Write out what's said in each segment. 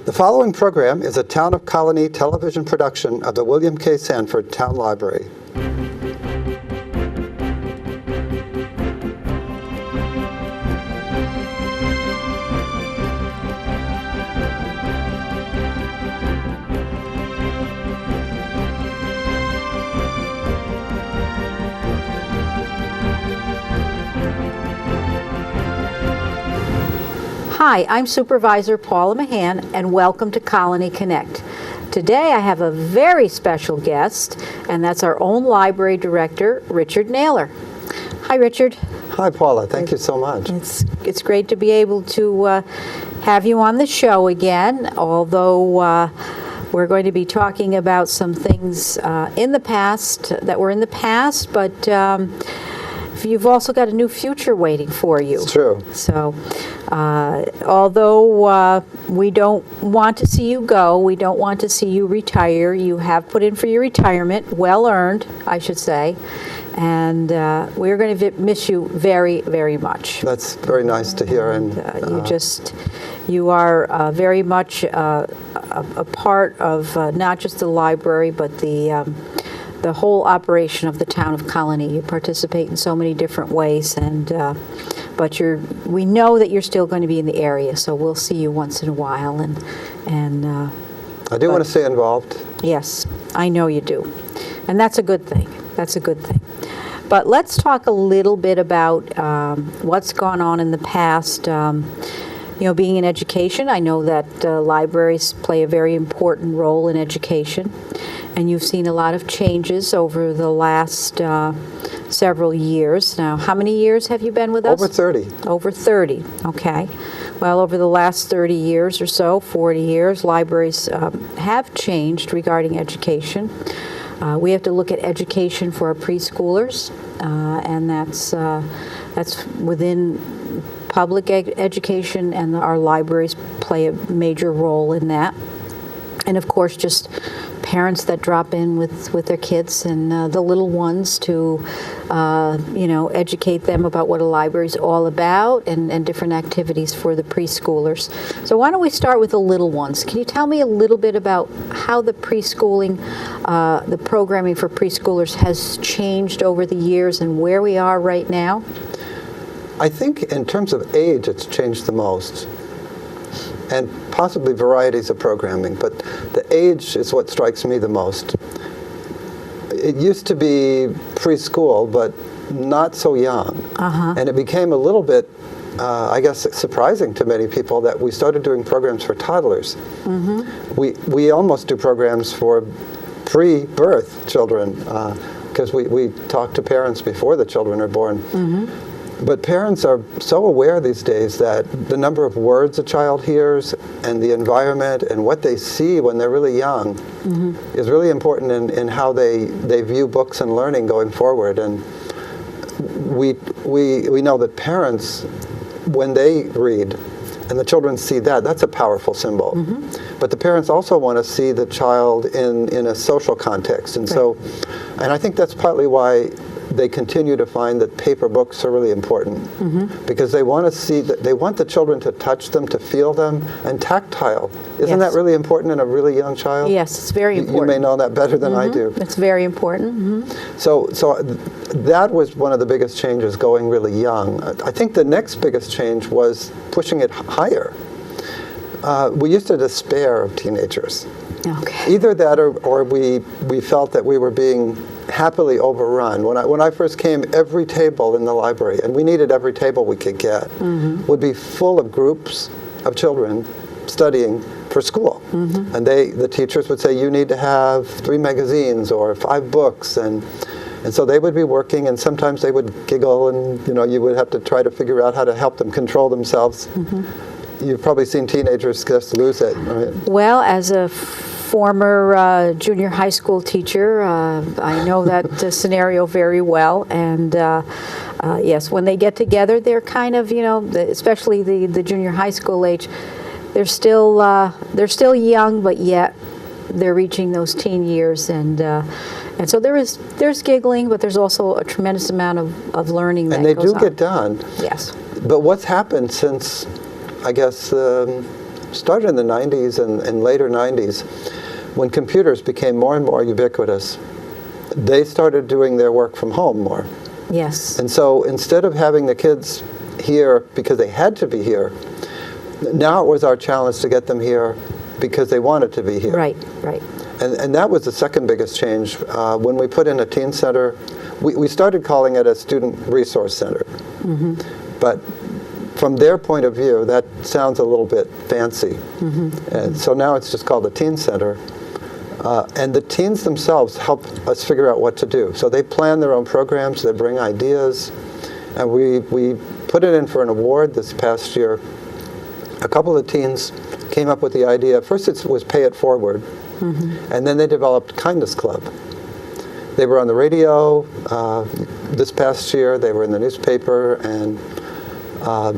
The following program is a Town of Colonie television production of the William K. Sanford Town Library. Hi, I'm Supervisor Paula Mahan, and welcome to Colonie Connect. Today I have a very special guest, and that's our own Library Director, Richard Naylor. Hi, Richard. Hi, Paula. Thank you so much. It's great to be able to have you on the show again, although we're going to be talking about some things in the past that were in the past, but you've also got a new future waiting for you. It's true. So, although we don't want to see you go, we don't want to see you retire, you have put in for your retirement, well earned, I should say, and we're going to miss you very, very much. That's very nice to hear. And you are very much a part of not just the library, but the whole operation of the town of Colonie. You participate in so many different ways, and but we know that you're still going to be in the area, so we'll see you once in a while. And I do want to stay involved. Yes, I know you do, and that's a good thing. That's a good thing. But let's talk a little bit about what's gone on in the past. Being in education, I know that libraries play a very important role in education, and you've seen a lot of changes over the last several years. Now, how many years have you been with us? Over 30. Over 30, okay. Well, over the last 30 years or so, 40 years, libraries have changed regarding education. We have to look at education for our preschoolers, and that's within public education, and our libraries play a major role in that. And of course, just parents that drop in with their kids and the little ones to, educate them about what a library is all about and different activities for the preschoolers. So why don't we start with the little ones? Can you tell me a little bit about how the preschooling, the programming for preschoolers has changed over the years and where we are right now? I think in terms of age, it's changed the most, and possibly varieties of programming, but the age is what strikes me the most. It used to be preschool, but not so young, and it became a little bit, I guess, surprising to many people that we started doing programs for toddlers. We almost do programs for pre-birth children, because we talk to parents before the children are born. But parents are so aware these days that the number of words a child hears and the environment and what they see when they're really young is really important in how they view books and learning going forward. And we know that parents, when they read and the children see that, that's a powerful symbol. But the parents also want to see the child in a social context. And and I think that's partly why they continue to find that paper books are really important, because they want to see that, they want the children to touch them, to feel them, and tactile. Isn't that really important in a really young child? Yes, it's very important. You may know that better than I do. It's very important. So that was one of the biggest changes, going really young. I think the next biggest change was pushing it higher. We used to despair of teenagers. Okay. Either that or we felt that we were being happily overrun. When I first came, every table in the library, and we needed every table we could get, would be full of groups of children studying for school. And the teachers would say, you need to have 3 magazines or 5 books, and so they would be working, and sometimes they would giggle, and you would have to try to figure out how to help them control themselves. You've probably seen teenagers just lose it, right? Well, as a former junior high school teacher, I know that scenario very well. And yes, when they get together, they're kind of, especially the junior high school age, they're still young, but yet they're reaching those teen years, and so there's giggling, but there's also a tremendous amount of learning that goes on. And they do get done. Yes. But what's happened since, I guess, started in the 90s and later 90s, when computers became more and more ubiquitous, they started doing their work from home more. Yes. And so instead of having the kids here because they had to be here, now it was our challenge to get them here because they wanted to be here. Right, right. And that was the second biggest change. When we put in a teen center, we started calling it a student resource center. Mm-hmm. But from their point of view, that sounds a little bit fancy. Mm-hmm. And so now it's just called a teen center. And the teens themselves help us figure out what to do. So they plan their own programs, they bring ideas, and we put it in for an award this past year. A couple of teens came up with the idea. First it was pay it forward, mm-hmm. and then they developed Kindness Club. They were on the radio this past year, they were in the newspaper, and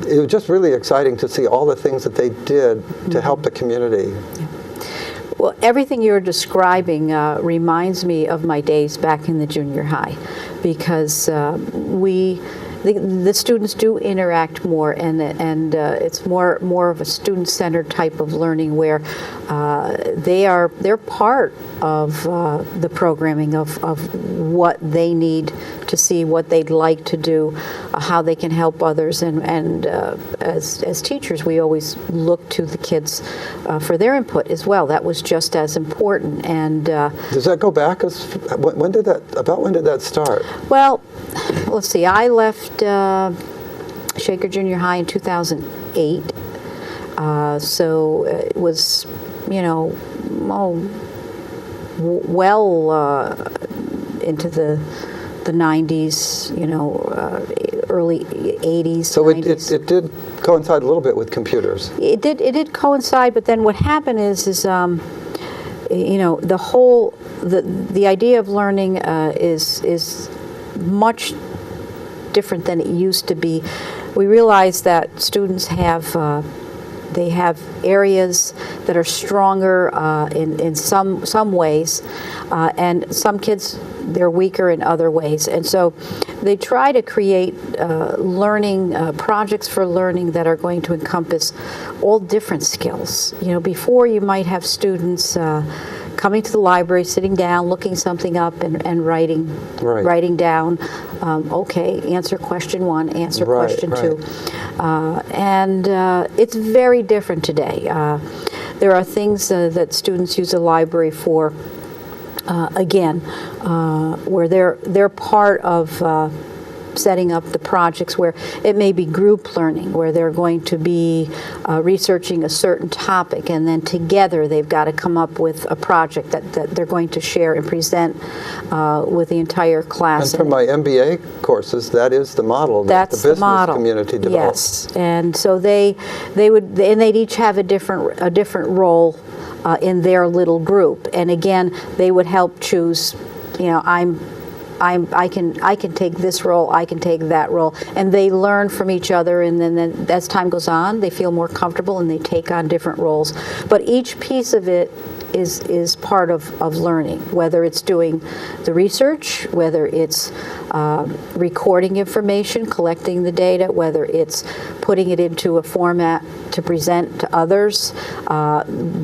it was just really exciting to see all the things that they did to mm-hmm. help the community. Yeah. Well, everything you're describing reminds me of my days back in the junior high, because the students do interact more, and it's more of a student-centered type of learning where they're part of the programming of what they need to see, what they'd like to do, how they can help others, and as teachers we always look to the kids for their input as well. That was just as important. And does that go back? When did that start? Well, let's see. I left Shaker Junior High in 2008, so it was, well into the 90s, early 80s. So 90s. It did coincide a little bit with computers. It did coincide, but then what happened is the idea of learning is much different than it used to be. We realize that students have areas that are stronger in some ways, and some kids they're weaker in other ways. And so they try to create learning projects for learning that are going to encompass all different skills. Before you might have students coming to the library, sitting down, looking something up, and writing down, answer question 1, answer question 2. And it's very different today. There are things that students use the library for, where they're part of setting up the projects, where it may be group learning, where they're going to be researching a certain topic, and then together they've got to come up with a project that they're going to share and present with the entire class. And from my MBA courses, that is the model that the business community develops. Yes, and so they'd each have a different role in their little group, and again they would help choose. I can take this role, I can take that role, and they learn from each other, and then as time goes on, they feel more comfortable and they take on different roles. But each piece of it is part of learning, whether it's doing the research, whether it's recording information, collecting the data, whether it's putting it into a format to present to others,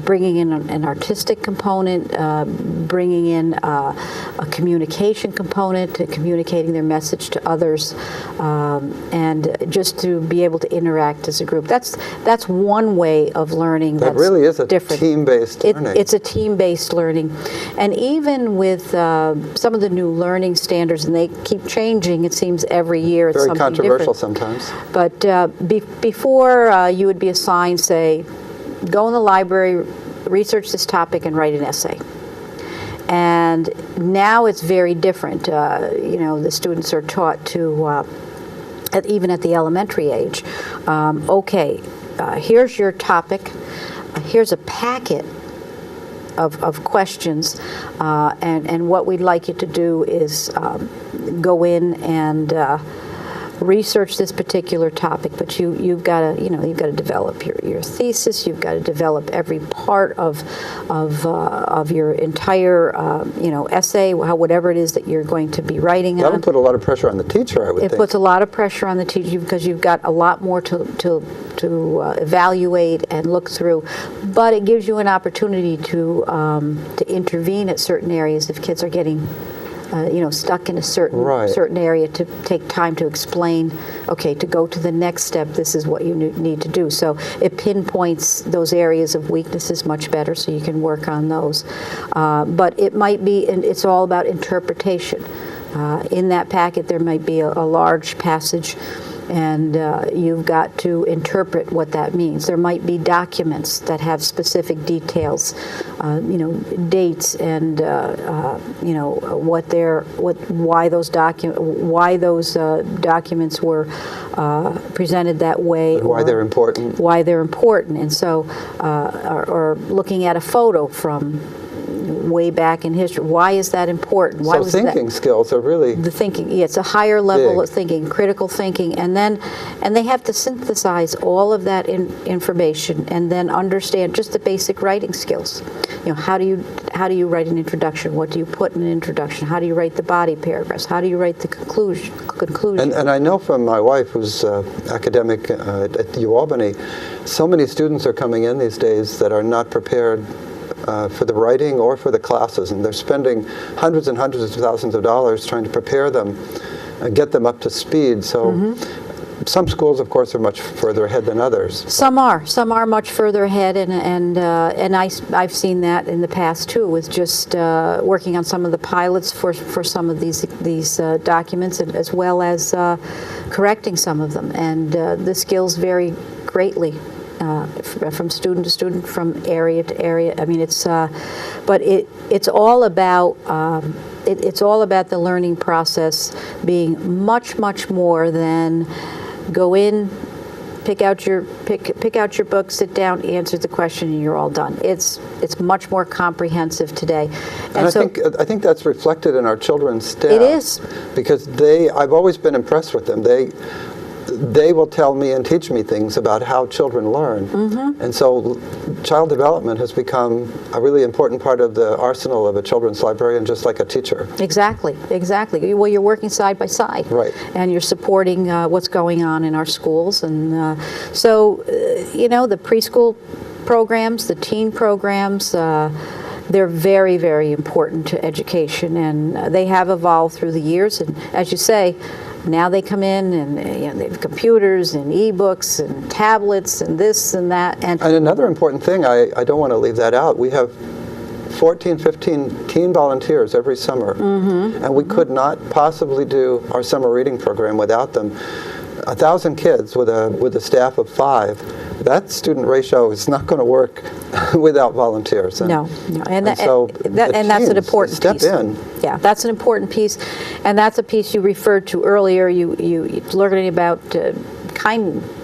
bringing in an artistic component, bringing in a communication component to communicating their message to others, and just to be able to interact as a group. That's one way of learning. That really is a different. Team-based learning. It's a team-based learning, and even with some of the new learning standards, and they keep changing. It seems every year it's very something controversial different. Sometimes. But before you would be assigned, say, go in the library, research this topic, and write an essay. And now it's very different. The students are taught to, even at the elementary age, here's your topic, here's a packet of questions, and what we'd like you to do is go in and research this particular topic, but you've got to you've got to develop your thesis. You've got to develop every part of your entire essay, whatever it is that you're going to be writing That on. would put a lot of pressure on the teacher, I would think. It puts a lot of pressure on the teacher because you've got a lot more to evaluate and look through, but it gives you an opportunity to intervene at certain areas if kids are getting stuck in a certain area, to take time to explain, okay, to go to the next step, this is what you need to do. So it pinpoints those areas of weaknesses much better, so you can work on those. But it might be, and it's all about interpretation. In that packet, there might be a large passage, and you've got to interpret what that means. There might be documents that have specific details, dates, and why those documents were presented that way, and why they're important. Why they're important, and so, or looking at a photo from way back in history. Why is that important? Why so thinking skills are really the thinking. Yeah, it's a higher level of thinking, critical thinking, and they have to synthesize all of that information and then understand just the basic writing skills. How do you write an introduction? What do you put in an introduction? How do you write the body paragraphs? How do you write the conclusion? And I know from my wife, who's academic at UAlbany, so many students are coming in these days that are not prepared for the writing or for the classes, and they're spending hundreds and hundreds of thousands of dollars trying to prepare them and get them up to speed. So some schools, of course, are much further ahead than others. Some are much further ahead, and I've seen that in the past too, with just working on some of the pilots for some of these documents, as well as correcting some of them, and the skills vary greatly. From student to student, from area to area. I mean, it's all about the learning process being much more than go in, pick out your book, sit down, answer the question, and you're all done. It's much more comprehensive today. And I think that's reflected in our children's staff. It is, because I've always been impressed with them. They will tell me and teach me things about how children learn. And so child development has become a really important part of the arsenal of a children's librarian, just like a teacher. Exactly. Well, you're working side by side. Right. And you're supporting what's going on in our schools. And the preschool programs, the teen programs, they're very, very important to education, and they have evolved through the years. And as you say, now they come in and they have computers and e-books and tablets and this and that. And another important thing, I don't want to leave that out, we have 14, 15 teen volunteers every summer, and we could not possibly do our summer reading program without them. 1,000 kids with a staff of 5. That student ratio is not going to work without volunteers. No. And that's an important piece. Step in. Yeah, that's an important piece, and that's a piece you referred to earlier. You learning about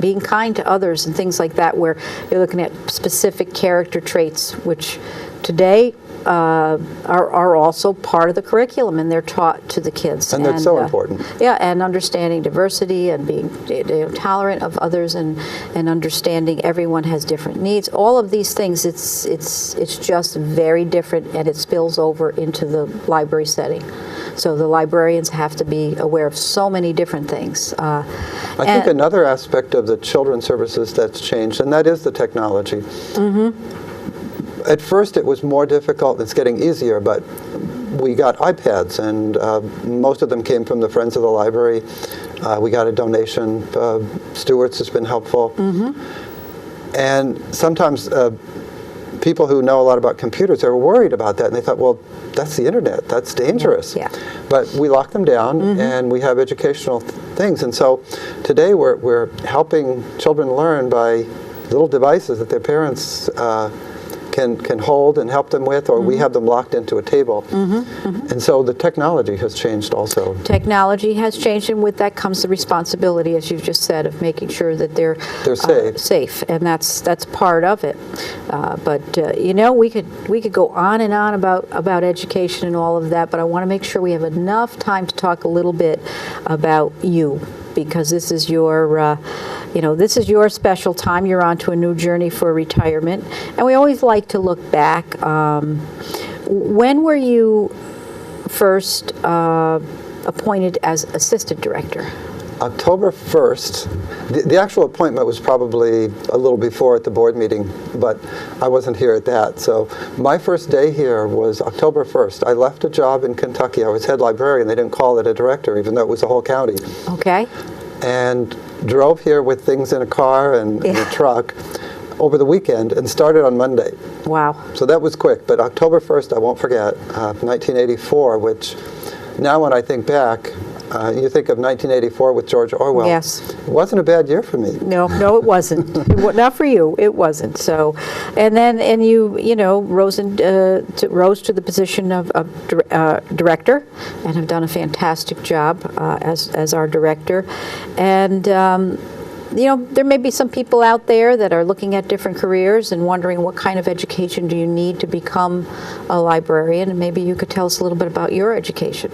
being kind to others and things like that, where you're looking at specific character traits, which today are also part of the curriculum, and they're taught to the kids. And that's so important. Yeah, and understanding diversity and being tolerant of others, and understanding everyone has different needs. All of these things, it's just very different, and it spills over into the library setting. So the librarians have to be aware of so many different things. I think another aspect of the children's services that's changed, and that is the technology. At first it was more difficult. It's getting easier, but we got iPads, and most of them came from the Friends of the Library. We got a donation. Stewart's has been helpful. And sometimes people who know a lot about computers are worried about that, and they thought, well, that's the internet. That's dangerous. Yeah. But we lock them down, and we have educational things. And so today we're helping children learn by little devices that their parents can hold and help them with, or we have them locked into a table. And so the technology has changed also. Technology has changed, and with that comes the responsibility, as you just said, of making sure that they're safe, and that's part of it. But we could go on and on about education and all of that, but I want to make sure we have enough time to talk a little bit about you. because this is your, this is your special time. You're on to a new journey for retirement. And we always like to look back. When were you first appointed as assistant director? October 1st. The actual appointment was probably a little before at the board meeting, but I wasn't here at that. So my first day here was October 1st. I left a job in Kentucky. I was head librarian. They didn't call it a director, even though it was a whole county. Okay. And drove here with things in a car and in a truck over the weekend and started on Monday. Wow. So that was quick. But October 1st, I won't forget, 1984, which now when I think back, you think of 1984 with George Orwell. Yes. It wasn't a bad year for me. No, it wasn't. Not for you. It wasn't. So, and you rose to the position of director, and have done a fantastic job as our director. And there may be some people out there that are looking at different careers and wondering what kind of education do you need to become a librarian, and maybe you could tell us a little bit about your education.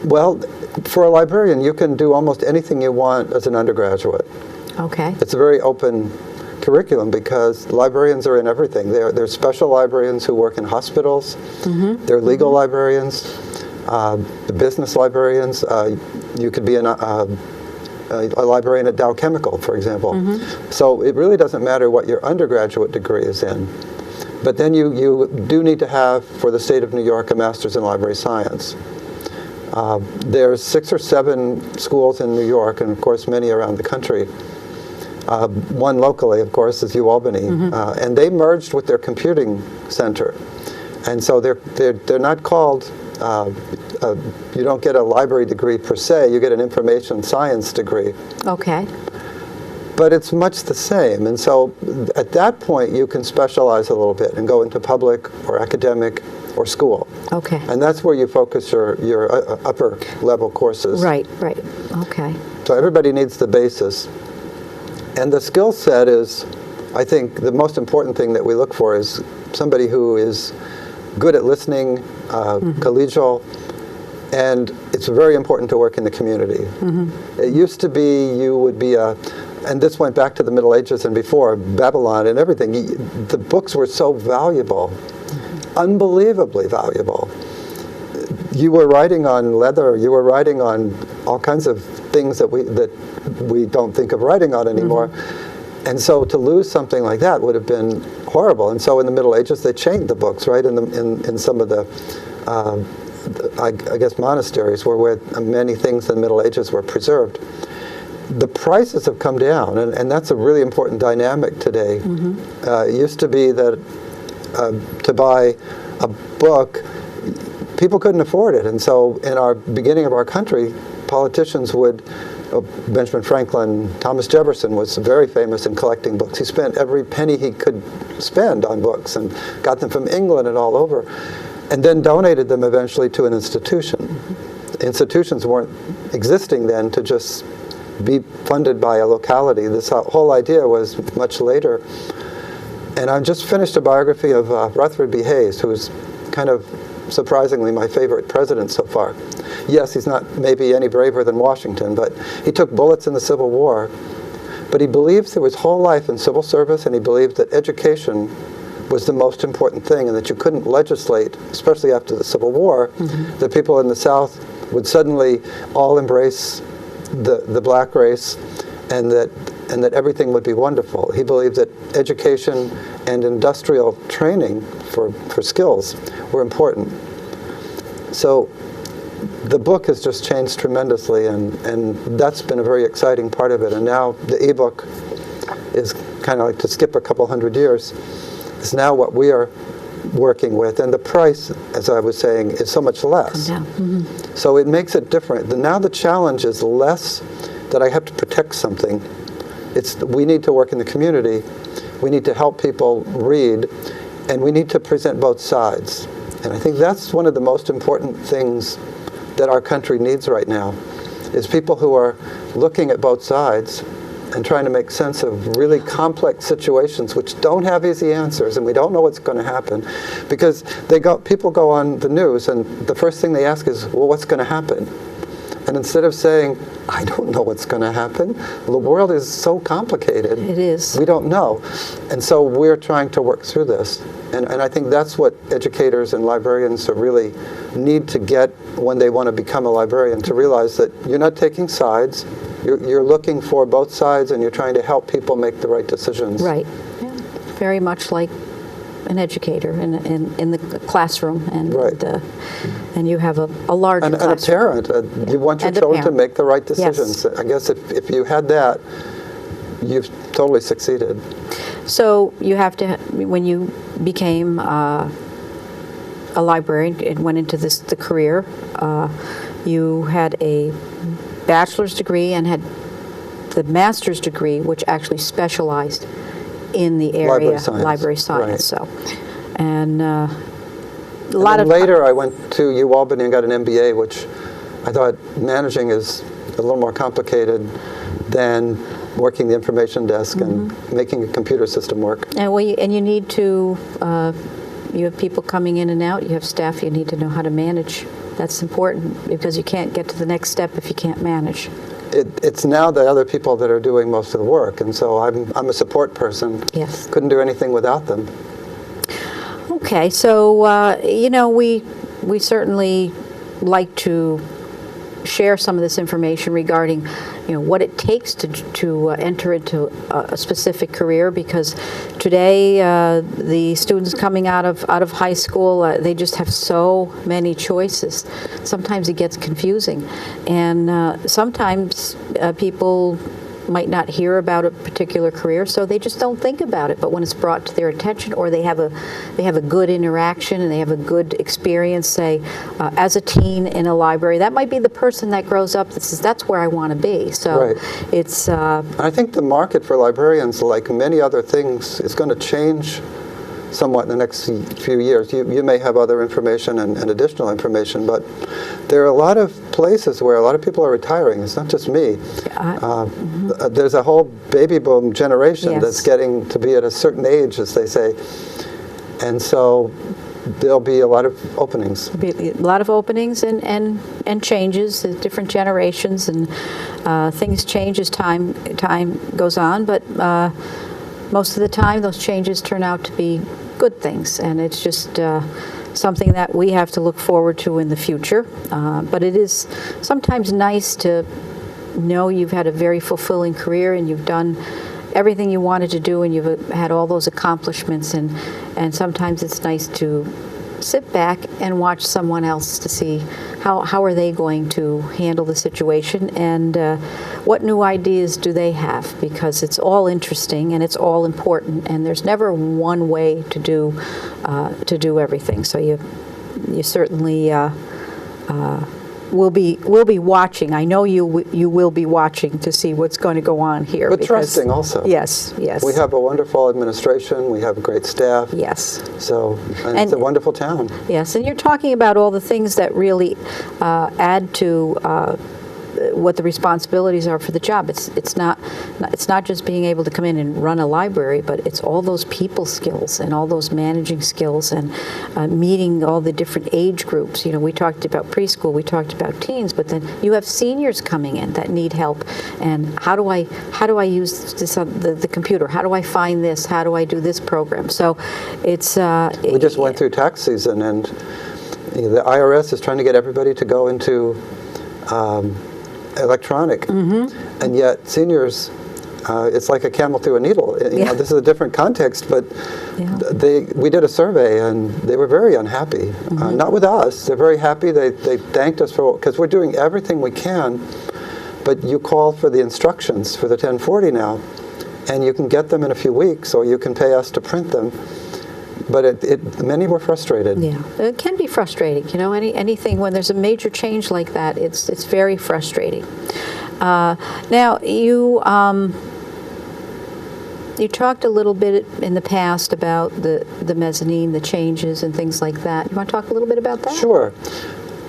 Well, for a librarian, you can do almost anything you want as an undergraduate. Okay. It's a very open curriculum because librarians are in everything. There's special librarians who work in hospitals. Mm-hmm. There are legal librarians, the business librarians. You could be a librarian at Dow Chemical, for example. Mm-hmm. So it really doesn't matter what your undergraduate degree is in. But then you do need to have, for the state of New York, a master's in library science. There's 6 or 7 schools in New York, and of course many around the country. One locally, of course, is UAlbany, mm-hmm. And they merged with their computing center, and so they're not called. You don't get a library degree per se. You get an information science degree. Okay. But it's much the same, and so at that point you can specialize a little bit and go into public or academic or school. Okay. And that's where you focus your upper level courses. Right. Okay. So everybody needs the basis. And the skill set is, I think, the most important thing that we look for is somebody who is good at listening, mm-hmm. collegial, and it's very important to work in the community. Mm-hmm. It used to be you would be and this went back to the Middle Ages and before, Babylon and everything. The books were so valuable. Unbelievably valuable. You were writing on leather. You were writing on all kinds of things that we don't think of writing on anymore. Mm-hmm. And so to lose something like that would have been horrible. And so in the Middle Ages, they chained the books, right? In some of the I guess monasteries where many things in the Middle Ages were preserved. The prices have come down, and that's a really important dynamic today. Mm-hmm. It used to be that to buy a book, people couldn't afford it. And so in our beginning of our country, politicians would, Benjamin Franklin, Thomas Jefferson was very famous in collecting books. He spent every penny he could spend on books and got them from England and all over, and then donated them eventually to an institution. Institutions weren't existing then to just be funded by a locality. This whole idea was much later. And I've just finished a biography of Rutherford B. Hayes, who's kind of surprisingly my favorite president so far. Yes, he's not maybe any braver than Washington, but he took bullets in the Civil War. But he believed through his whole life in civil service, and he believed that education was the most important thing, and that you couldn't legislate, especially after the Civil War, mm-hmm. that people in the South would suddenly all embrace the black race, and that everything would be wonderful. He believed that education and industrial training for skills were important. So the book has just changed tremendously, and that's been a very exciting part of it. And now the ebook is kind of like, to skip a couple hundred years, is now what we are working with, and the price, as I was saying, is so much less. Mm-hmm. So it makes it different. Now the challenge is less that I have to protect something. We need to work in the community, we need to help people read, and we need to present both sides. And I think that's one of the most important things that our country needs right now, is people who are looking at both sides and trying to make sense of really complex situations which don't have easy answers, and we don't know what's going to happen. Because people go on the news, and the first thing they ask is, well, what's going to happen? And instead of saying, I don't know what's going to happen, the world is so complicated. It is. We don't know. And so we're trying to work through this. And I think that's what educators and librarians really need to get when they want to become a librarian, to realize that you're not taking sides, you're looking for both sides, and you're trying to help people make the right decisions. Right. Yeah. Very much like an educator in the classroom, and right. And you have a larger classroom. And a parent. You want your children to make the right decisions. Yes. I guess if you had that, you've totally succeeded. So you have to, when you became a librarian and went into the career, you had a bachelor's degree and had the master's degree, which actually specialized in the area, library science. Right. So, and a and lot of later I went to UAlbany and got an MBA, which I thought managing is a little more complicated than working the information desk and making a computer system work. And you need to, you have people coming in and out, you have staff, you need to know how to manage. That's important, because you can't get to the next step if you can't manage. It's now the other people that are doing most of the work, and so I'm a support person. Yes. Couldn't do anything without them. Okay, so you know, we certainly like to share some of this information regarding, you know, what it takes to enter into a specific career, because today the students coming out of high school, they just have so many choices. Sometimes it gets confusing, and sometimes people might not hear about a particular career, so they just don't think about it. But when it's brought to their attention, or they have a good interaction and they have a good experience, say as a teen in a library, that might be the person that grows up that says, that's where I want to be. So right. It's I think the market for librarians, like many other things, is going to change somewhat in the next few years. You may have other information and additional information, but there are a lot of places where a lot of people are retiring. It's not just me. There's a whole baby boom generation Yes. that's getting to be at a certain age, as they say. And so there'll be a lot of openings. a lot of openings and changes, different generations, and things change as time goes on, but most of the time those changes turn out to be good things, and it's just something that we have to look forward to in the future. But it is sometimes nice to know you've had a very fulfilling career and you've done everything you wanted to do, and you've had all those accomplishments, and sometimes it's nice to sit back and watch someone else to see how are they going to handle the situation, and what new ideas do they have, because it's all interesting and it's all important, and there's never one way to do everything. So you certainly will be watching. I know you will be watching to see what's going to go on here. But trusting also. Yes. We have a wonderful administration. We have a great staff. Yes. So and it's a wonderful town. Yes, and you're talking about all the things that really add to what the responsibilities are for the job. It's not just being able to come in and run a library, but it's all those people skills and all those managing skills and meeting all the different age groups. You know, we talked about preschool, we talked about teens, but then you have seniors coming in that need help. And how do I use this the computer? How do I find this? How do I do this program? So it's we just went through tax season, and the IRS is trying to get everybody to go into electronic, and yet seniors, it's like a camel through a needle. You know, this is a different context, but we did a survey and they were very unhappy. Not with us. They're very happy. They thanked us because we're doing everything we can, but you call for the instructions for the 1040 now, and you can get them in a few weeks, or you can pay us to print them. But many were frustrated. Yeah, it can be frustrating. You know, anything when there's a major change like that, it's very frustrating. Now you talked a little bit in the past about the mezzanine, the changes and things like that. You want to talk a little bit about that? Sure.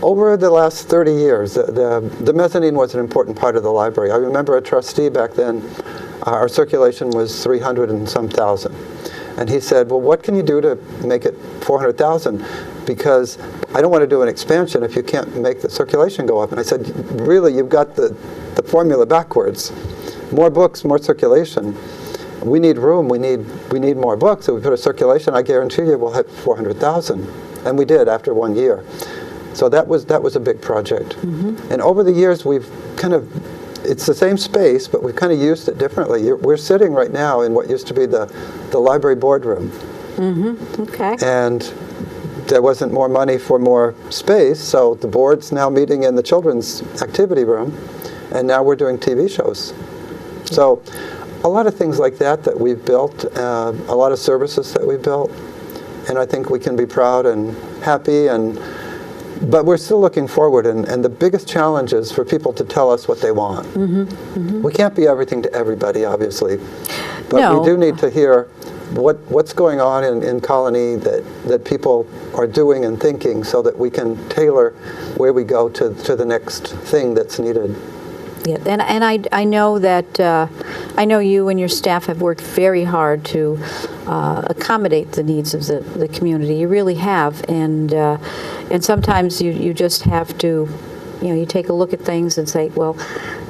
Over the last 30 years, the mezzanine was an important part of the library. I remember a trustee back then, our circulation was 300 and some thousand. And he said, well, what can you do to make it 400,000? Because I don't want to do an expansion if you can't make the circulation go up. And I said, really, you've got the formula backwards. More books, more circulation. We need room, we need more books. So we put a circulation, I guarantee you we'll hit 400,000. And we did after 1 year. So that was a big project. And over the years, we've kind of, it's the same space, but we've kind of used it differently. We're sitting right now in what used to be the library boardroom. Okay. And there wasn't more money for more space, so the board's now meeting in the children's activity room, and now we're doing TV shows. So a lot of things like that we've built, a lot of services that we've built, and I think we can be proud and happy, but we're still looking forward, and the biggest challenge is for people to tell us what they want. We can't be everything to everybody, obviously, but No. we do need to hear what's going on in Colonie that people are doing and thinking, so that we can tailor where we go to the next thing that's needed. Yeah, and I know that I know you and your staff have worked very hard to accommodate the needs of the community. You really have, and sometimes you just have to, you take a look at things and say, well,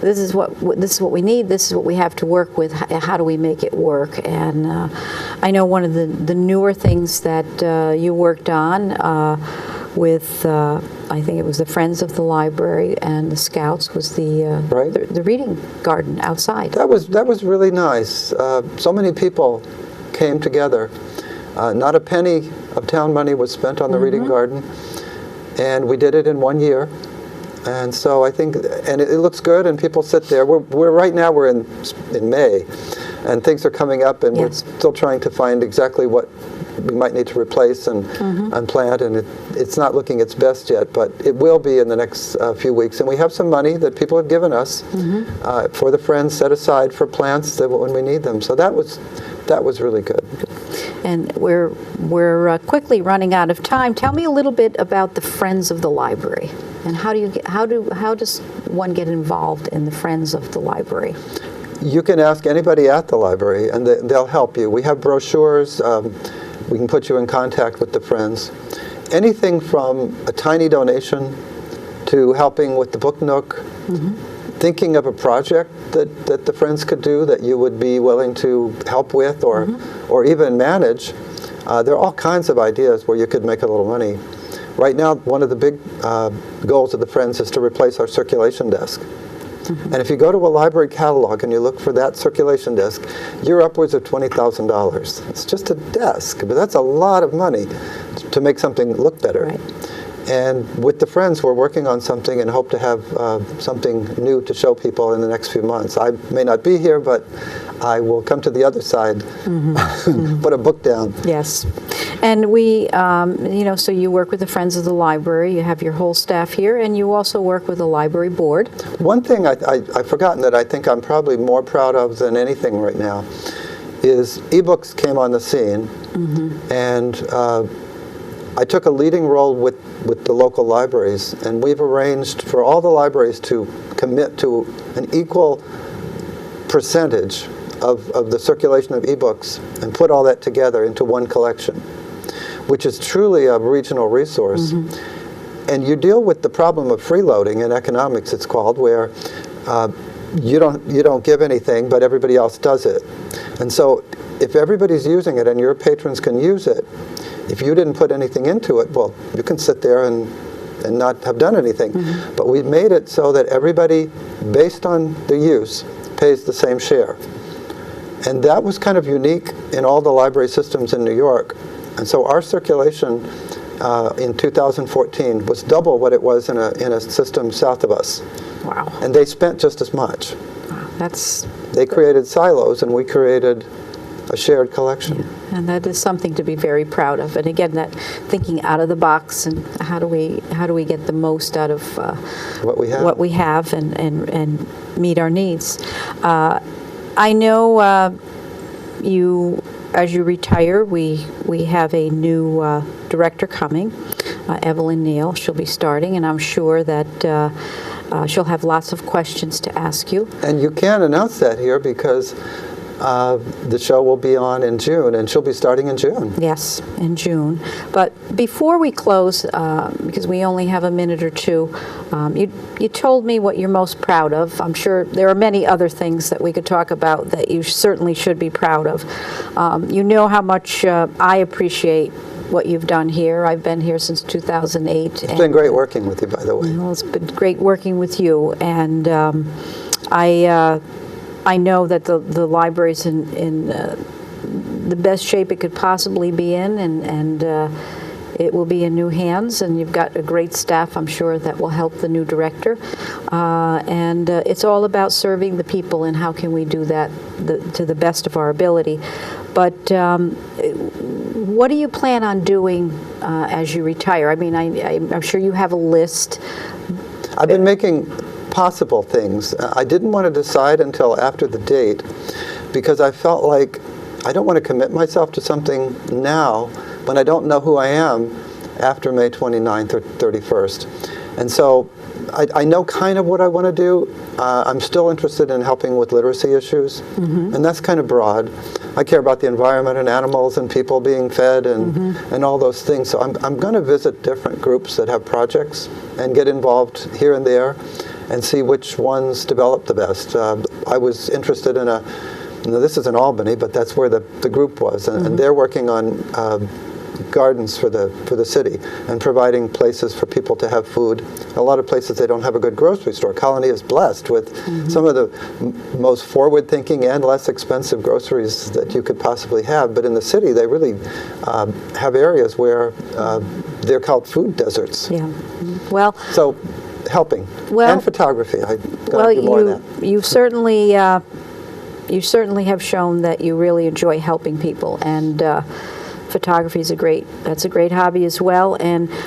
this is what we need. This is what we have to work with. How do we make it work? And I know one of the newer things that you worked on with, I think it was the Friends of the Library and the Scouts, was the reading garden outside. That was really nice. So many people came together. Not a penny of town money was spent on the reading garden, and we did it in 1 year. And so I think, and it looks good, and people sit there. We're right now we're in May, and things are coming up, and we're still trying to find exactly what we might need to replace and plant, and it's not looking its best yet, but it will be in the next few weeks. And we have some money that people have given us for the Friends set aside for plants when we need them. So that was really good. And we're quickly running out of time. Tell me a little bit about the Friends of the Library, and how does one get involved in the Friends of the Library? You can ask anybody at the library, and they'll help you. We have brochures. We can put you in contact with the Friends. Anything from a tiny donation to helping with the Book Nook, thinking of a project that the Friends could do that you would be willing to help with or even manage. There are all kinds of ideas where you could make a little money. Right now, one of the big goals of the Friends is to replace our circulation desk. And if you go to a library catalog and you look for that circulation desk, you're upwards of $20,000. It's just a desk, but that's a lot of money to make something look better. Right. And with the Friends, we're working on something and hope to have something new to show people in the next few months. I may not be here, but I will come to the other side, put a book down. Yes. And we, so you work with the Friends of the Library, you have your whole staff here, and you also work with the library board. One thing I've forgotten that I think I'm probably more proud of than anything right now is ebooks came on the scene, and I took a leading role with the local libraries, and we've arranged for all the libraries to commit to an equal percentage of the circulation of ebooks and put all that together into one collection, which is truly a regional resource. And you deal with the problem of freeloading in economics, it's called, where you don't give anything, but everybody else does it. And so if everybody's using it and your patrons can use it, if you didn't put anything into it, well, you can sit there and not have done anything. But we've made it so that everybody, based on the use, pays the same share. And that was kind of unique in all the library systems in New York. And so our circulation in 2014 was double what it was in a system south of us. Wow. And they spent just as much. Wow, they created silos, and we created a shared collection. Yeah. And that is something to be very proud of. And again, that thinking out of the box, and how do we get the most out of what we have and meet our needs. I know you, as you retire, we have a new director coming, Evelyn Neal. She'll be starting, and I'm sure that she'll have lots of questions to ask you. And you can announce that here because the show will be on in June, and she'll be starting in June. Yes, in June. But before we close, because we only have a minute or two, you told me what you're most proud of. I'm sure there are many other things that we could talk about that you certainly should be proud of. You know how much I appreciate what you've done here. I've been here since 2008. It's been great working with you, by the way. Well, it's been great working with you, and I know that the library's in the best shape it could possibly be in, and it will be in new hands, and you've got a great staff, I'm sure, that will help the new director. And it's all about serving the people, and how can we do that to the best of our ability. But what do you plan on doing as you retire? I mean, I'm sure you have a list. I've been making possible things. I didn't want to decide until after the date, because I felt like I don't want to commit myself to something now when I don't know who I am after May 29th or 31st. And so I know kind of what I want to do. I'm still interested in helping with literacy issues, and that's kind of broad. I care about the environment and animals and people being fed and all those things. So I'm going to visit different groups that have projects and get involved here and there and see which ones develop the best. I was interested in this is in Albany, but that's where the group was, and they're working on gardens for the city and providing places for people to have food. A lot of places they don't have a good grocery store. Colonie is blessed with some of the most forward-thinking and less expensive groceries that you could possibly have. But in the city, they really have areas where they're called food deserts. Yeah. Well. So helping and photography. I got to do more of that. You certainly have shown that you really enjoy helping people, and photography is a great hobby as well.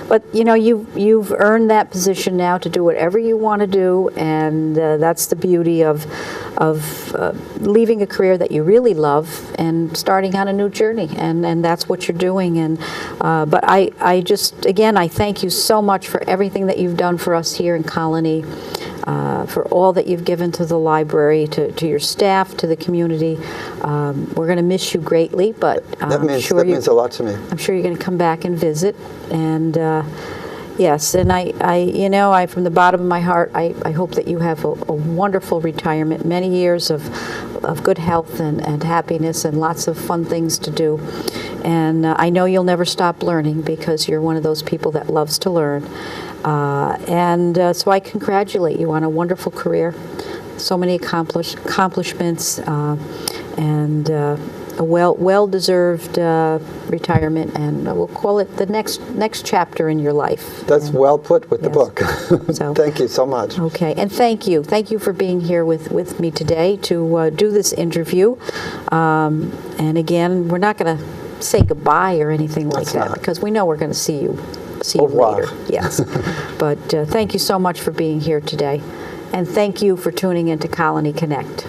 But you know, you've earned that position now to do whatever you want to do, and that's the beauty of leaving a career that you really love and starting on a new journey, and that's what you're doing. And but I just, again, I thank you so much for everything that you've done for us here in Colonie. For all that you've given to the library, to your staff, to the community. We're going to miss you greatly, but that means a lot to me. I'm sure you're going to come back and visit. And yes, and I from the bottom of my heart, I hope that you have a wonderful retirement, many years of good health and happiness, and lots of fun things to do. And I know you'll never stop learning, because you're one of those people that loves to learn. So I congratulate you on a wonderful career, so many accomplishments, and a well-deserved retirement, and we'll call it the next chapter in your life. That's well put with the book. So, thank you so much. Okay, and thank you for being here with me today to do this interview. And again, we're not going to say goodbye or anything like that, because we know we're going to see you later. Yes. But thank you so much for being here today. And thank you for tuning in to Colonie Connect.